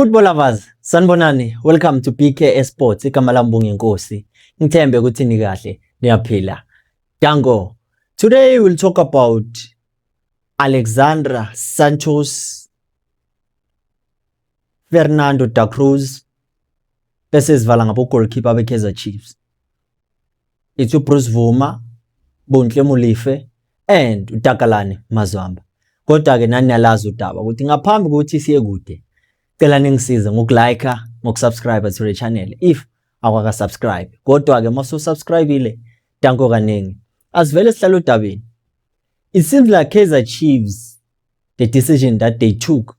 Football lovers, sanibonani. Welcome to BK Sports. Igama lami Nkosi. Ngithembe ukuthi ni kahle, niyaphila. Dango. Today we'll talk about Alexandre Santos, Fernando da Cruz, bese sivala ngabo goalkeeper beKaizer Chiefs. It's Bruce Vuma, Bontle Mulife and uTakalani Mazwamba. Kodwa ke nani nalazi udaba ukuthi ngaphambi ukuthi siye kude. Cela ningisize ngokulike, ngokusubscribe to the channel if awaka subscribe. Kodwa ke mase usubscribeile, danko kaningi. Asivele sihlalo udabeni. It seems like Kaizer Chiefs, the decision that they took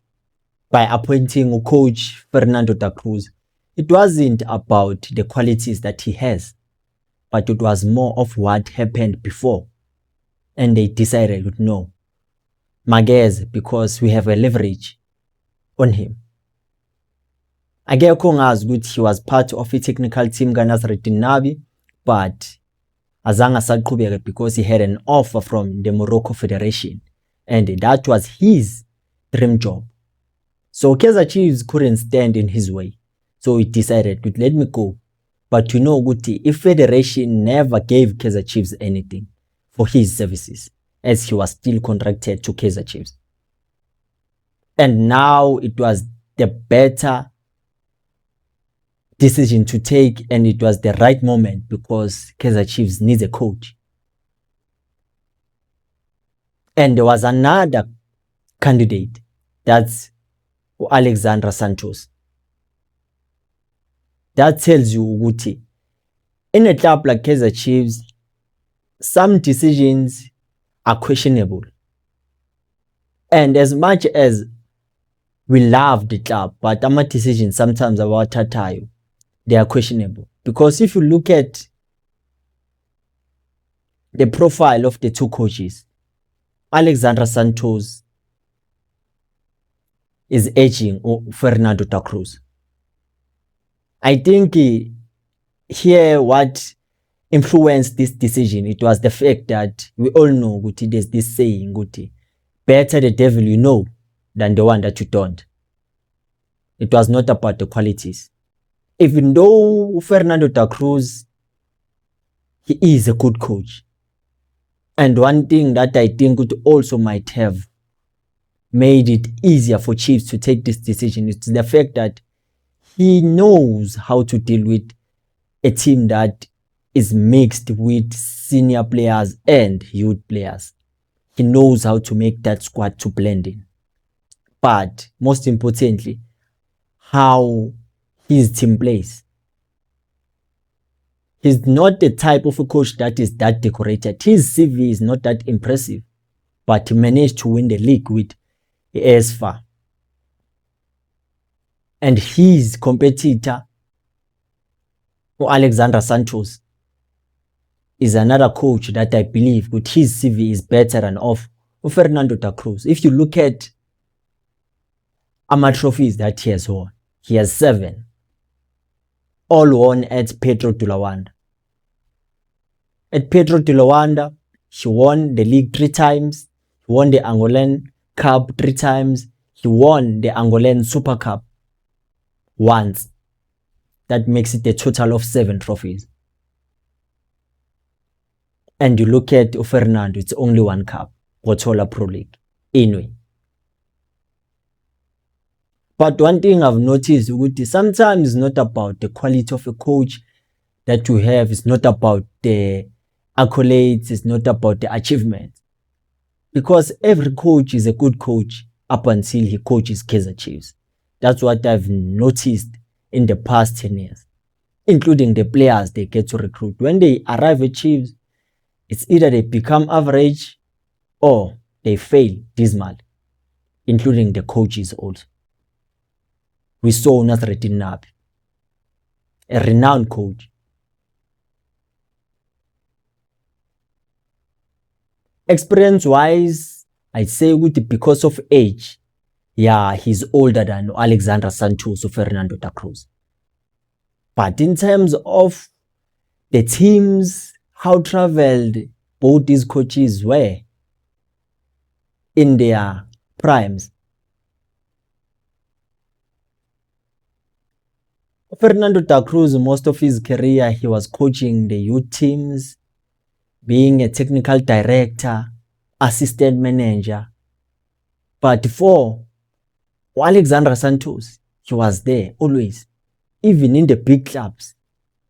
by appointing coach Fernando da Cruz, it wasn't about the qualities that he has, but it was more of what happened before. And they decided no, Magez, because we have a leverage on him. Akekho ngazi ukuthi he was part of a technical team kaNazareth Nabi, but azange asaqhubeka because he had an offer from the Morocco Federation and that was his dream job. So Kaizer Chiefs couldn't stand in his way. So he decided to let me go. But you know ukuthi if Federation never gave Kaizer Chiefs anything for his services as he was still contracted to Kaizer Chiefs. And now it was the better decision to take and it was the right moment because Kaizer Chiefs needs a coach. And there was another candidate, that's Alexandre Santos. That tells you ukuthi in a club like Kaizer Chiefs, some decisions are questionable. And as much as we love the club, but our decisions sometimes about Tatayo, they are questionable. Because if you look at the profile of the two coaches, Alexandre Santos is edging Fernando da Cruz. I think here what influenced this decision, it was the fact that we all know Guti, there's this saying Guti, better the devil you know than the one that you don't. It was not about the qualities. Even though Fernando da Cruz, he is a good coach. And one thing that I think it also might have made it easier for Chiefs to take this decision is the fact that he knows how to deal with a team that is mixed with senior players and youth players. He knows how to make that squad to blend in. But most importantly, how his team plays. He's not the type of a coach that is that decorated. His CV is not that impressive, but he managed to win the league with AS FAR. And his competitor, Alexandre Santos, is another coach that I believe with his CV is better than of Fernando da Cruz. If you look at trophies that he has won, he has 7. All won at Petro de Luanda. At Petro de Luanda, he won the league 3 times. He won the Angolan Cup 3 times. He won the Angolan Super Cup once. That makes it a total of 7 trophies. And you look at Fernando, it's only 1 cup, Botola Pro League. Anyway. But one thing I've noticed, sometimes it's not about the quality of a coach that you have. It's not about the accolades. It's not about the achievement. Because every coach is a good coach up until he coaches Kaizer Chiefs. That's what I've noticed in the past 10 years, including the players they get to recruit. When they arrive at Chiefs, it's either they become average or they fail dismal, including the coaches also. We saw Nazareth Nabi, a renowned coach. Experience-wise, I'd say because of age, yeah, he's older than Alexandre Santos or Fernando da Cruz. But in terms of the teams, how traveled both these coaches were in their primes, Fernando da Cruz, most of his career, he was coaching the youth teams, being a technical director, assistant manager. But for Alexandre Santos, he was there always. Even in the big clubs,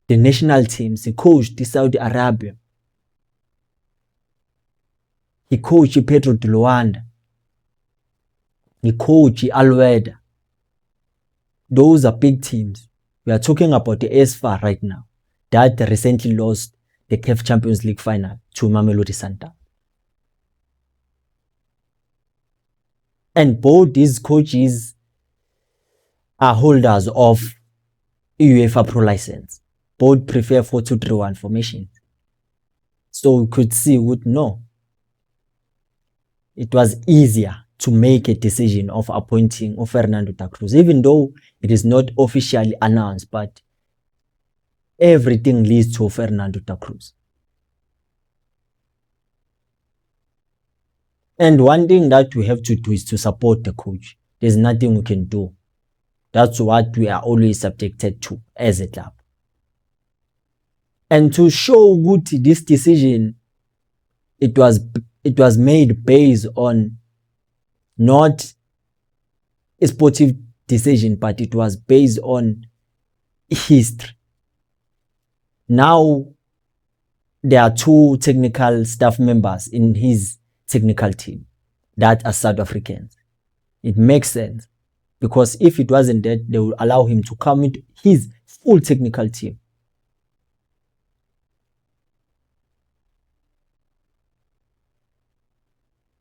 the national teams, he coached Saudi Arabia. He coached Pedro de Luanda. He coached Al Weda. Those are big teams. We are talking about the ASFA right now that recently lost the CAF Champions League final to Mamelodi Sundowns. And both these coaches are holders of UEFA Pro license. Both prefer 4-2-3-1 formation. So we could see, it was easier to make a decision of appointing Fernando da Cruz, even though it is not officially announced, but everything leads to Fernando da Cruz. And one thing that we have to do is to support the coach. There's nothing we can do. That's what we are always subjected to as a club. And to show good this decision, it was made based on not a sportive decision, but it was based on history. Now, there are 2 technical staff members in his technical team that are South Africans. It makes sense, because if it wasn't that, they would allow him to come into his full technical team.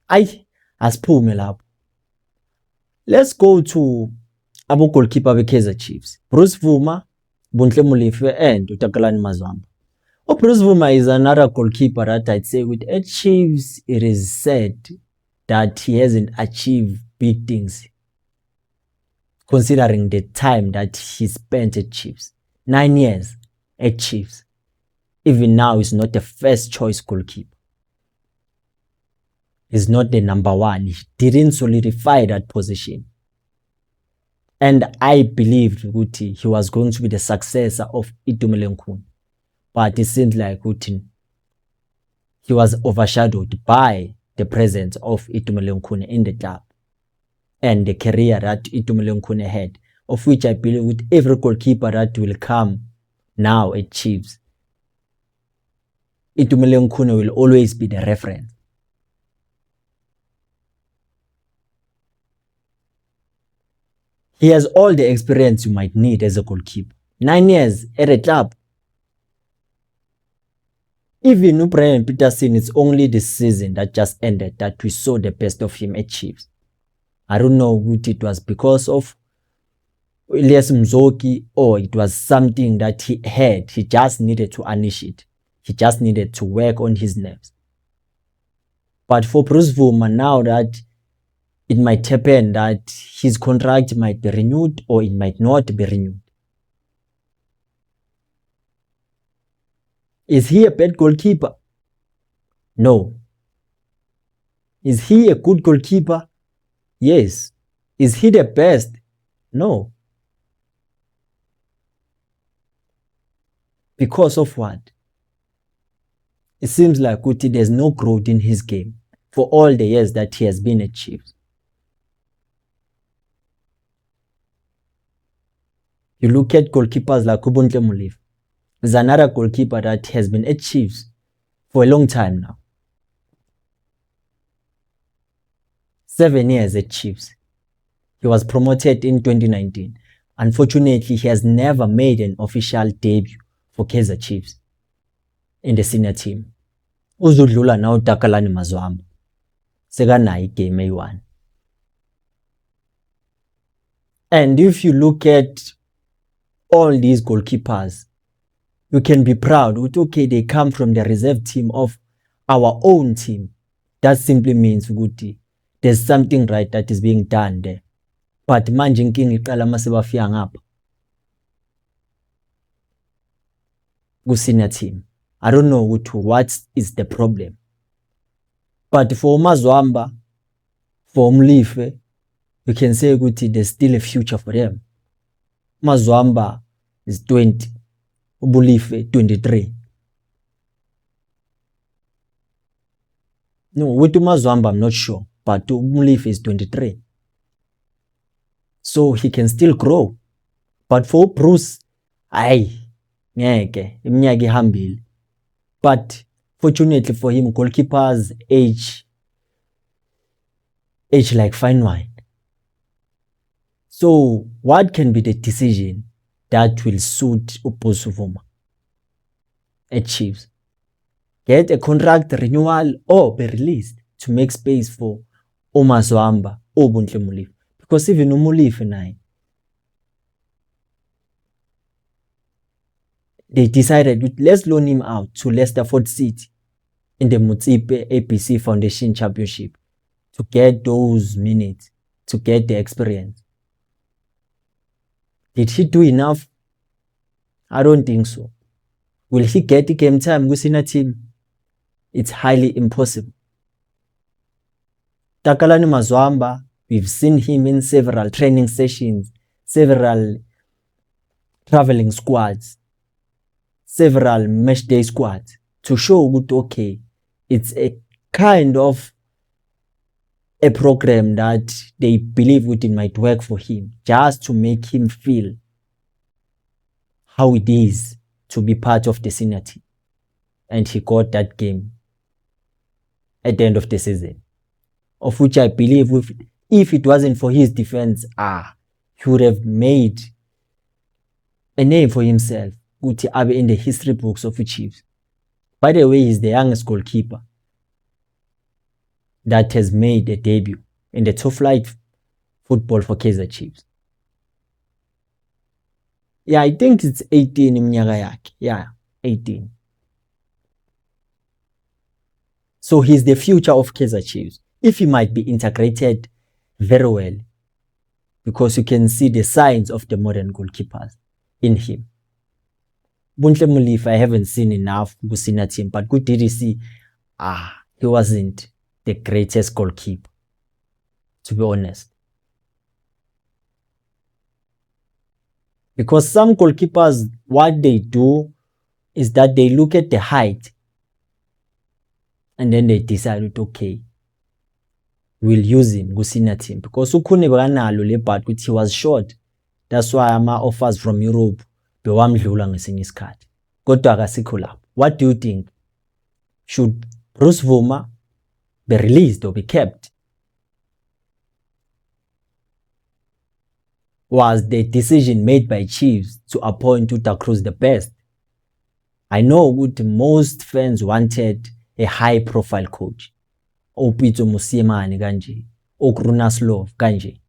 Asiphume lapho. Let's go to abo goalkeeper be-Kaizer Chiefs, Bruce Vuma, Bontle Molefe, and Takalani Mazwamba. Bruce Vuma is another goalkeeper that I'd say with at Chiefs, it is said that he hasn't achieved big things, considering the time that he spent at Chiefs. 9 years at Chiefs. Even now, he's not the first choice goalkeeper. He's not the number 1. He didn't solidify that position. And I believed he was going to be the successor of Itumeleng Khune. But it seems like he was overshadowed by the presence of Itumeleng Khune in the club and the career that Itumeleng Khune had, of which I believe with every goalkeeper that will come now at Chiefs, Itumeleng Khune will always be the reference. He has all the experience you might need as a goalkeeper. 9 years at a club. Even Brian Peterson, it's only this season that just ended that we saw the best of him at Chiefs. I don't know what it was because of Elias Mzoki or it was something that he had. He just needed to unleash it. He just needed to work on his nerves. But for Bruce Vuma, now that it might happen that his contract might be renewed or it might not be renewed. Is he a bad goalkeeper? No. Is he a good goalkeeper? Yes. Is he the best? No. Because of what? It seems like there's no growth in his game for all the years that he has been at Chiefs. You look at goalkeepers like Bontle Molefe. There's another goalkeeper that has been at Chiefs for a long time now. 7 years at Chiefs. He was promoted in 2019. Unfortunately, he has never made an official debut for Kaizer Chiefs in the senior team. Uzodlula now Takalani Mazwamba. Sekanayi game eyi-1. And if you look at all these goalkeepers, you can be proud with, okay, they come from the reserve team of our own team. That simply means there's something right that is being done there. But manje inkinga iqala mase bafika ngapha ku senior team. I don't know what is the problem. But for Mazwamba, for Molefe, you can say there's still a future for them. Mazwamba is 20, uBulife 23. No, with uMazwamba I'm not sure, but uBulife is 23. So he can still grow. But for Bruce, ngeke iminyaka ihambile. But fortunately for him, goalkeepers age like fine wine. So what can be the decision that will suit uBusi Vuma at Chiefs? Get a contract renewal or be released to make space for uMazwamba or Bontle Molefe. Because even uMolefe naye, they decided, let's loan him out to Leicester City in the Motsepe ABC Foundation Championship to get those minutes, to get the experience. Did he do enough? I don't think so. Will he get the game time within a team? It's highly impossible. Takalani Mazwamba, we've seen him in several training sessions, several traveling squads, several match day squads to show that okay, it's a kind of a program that they believe it might work for him, just to make him feel how it is to be part of the senior team. And he got that game at the end of the season, of which I believe if it wasn't for his defense, he would have made a name for himself in the history books of the Chiefs. By the way, he's the youngest goalkeeper that has made a debut in the top flight football for Kaizer Chiefs. Yeah, I think it's 18 iminyaka yakhe. Yeah, 18. So he's the future of Kaizer Chiefs. If he might be integrated very well, because you can see the signs of the modern goalkeepers in him. Bontle Molefe, I haven't seen enough Busina team, but good DDC, he wasn't the greatest goalkeeper, to be honest. Because some goalkeepers, what they do is that they look at the height and then they decide, okay, we'll use him Gusina team. Because ukhune bekanalo le but which he was short. That's why offers from Europe bewamdlula ngesinye isikhathi. Kodwa akasikho lapho. What do you think? Should Bruce Vuma be released or be kept? Was the decision made by Chiefs to appoint Uta Cruz the best? I know most fans wanted a high-profile coach. Opito Musiemane kanje, Okrunaslov kanje.